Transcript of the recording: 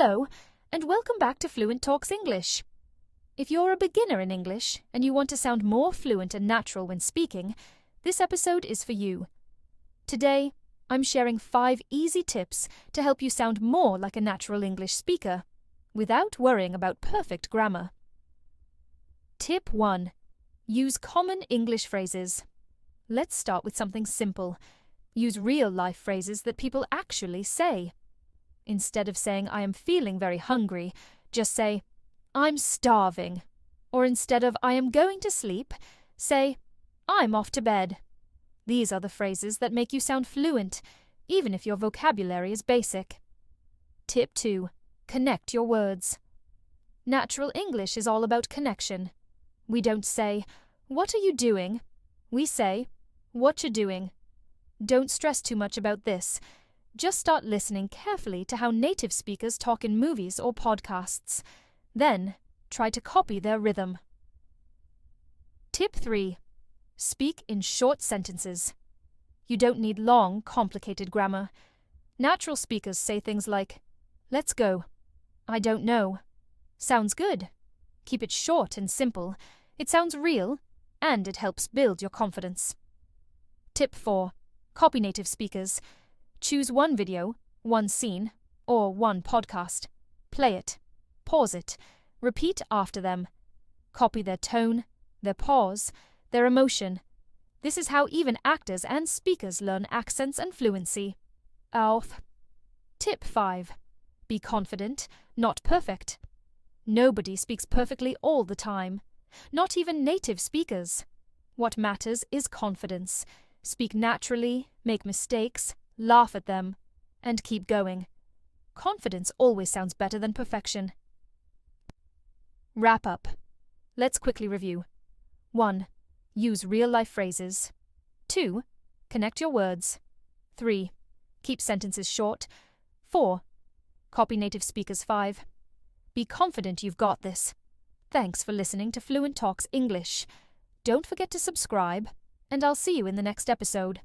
Hello, and welcome back to Fluent Talks English. If you're a beginner in English and you want to sound more fluent and natural when speaking, this episode is for you. Today, I'm sharing 5 easy tips to help you sound more like a natural English speaker without worrying about perfect grammar. Tip 1. Use common English phrases. Let's start with something simple. Use real-life phrases that people actually say. Instead of saying, I am feeling very hungry, just say, I'm starving. Or instead of, I am going to sleep, say, I'm off to bed. These are the phrases that make you sound fluent, even if your vocabulary is basic. Tip 2. Connect your words. Natural English is all about connection. We don't say, what are you doing? We say, what you doing. Don't stress too much about this. Just start listening carefully to how native speakers talk in movies or podcasts. Then, try to copy their rhythm. Tip 3. Speak in short sentences. You don't need long, complicated grammar. Natural speakers say things like, let's go. I don't know. Sounds good. Keep it short and simple. It sounds real, and it helps build your confidence. Tip 4. Copy native speakers. Choose one video, one scene, or one podcast. Play it. Pause it. Repeat after them. Copy their tone, their pause, their emotion. This is how even actors and speakers learn accents and fluency. Tip 5. Be confident, not perfect. Nobody speaks perfectly all the time. Not even native speakers. What matters is confidence. Speak naturally, make mistakes, laugh at them, and keep going. Confidence always sounds better than perfection. Wrap up. Let's quickly review. 1. Use real-life phrases. 2. Connect your words. 3. Keep sentences short. 4. Copy native speakers. 5. Be confident you've got this. Thanks for listening to Fluent Talks English. Don't forget to subscribe, and I'll see you in the next episode.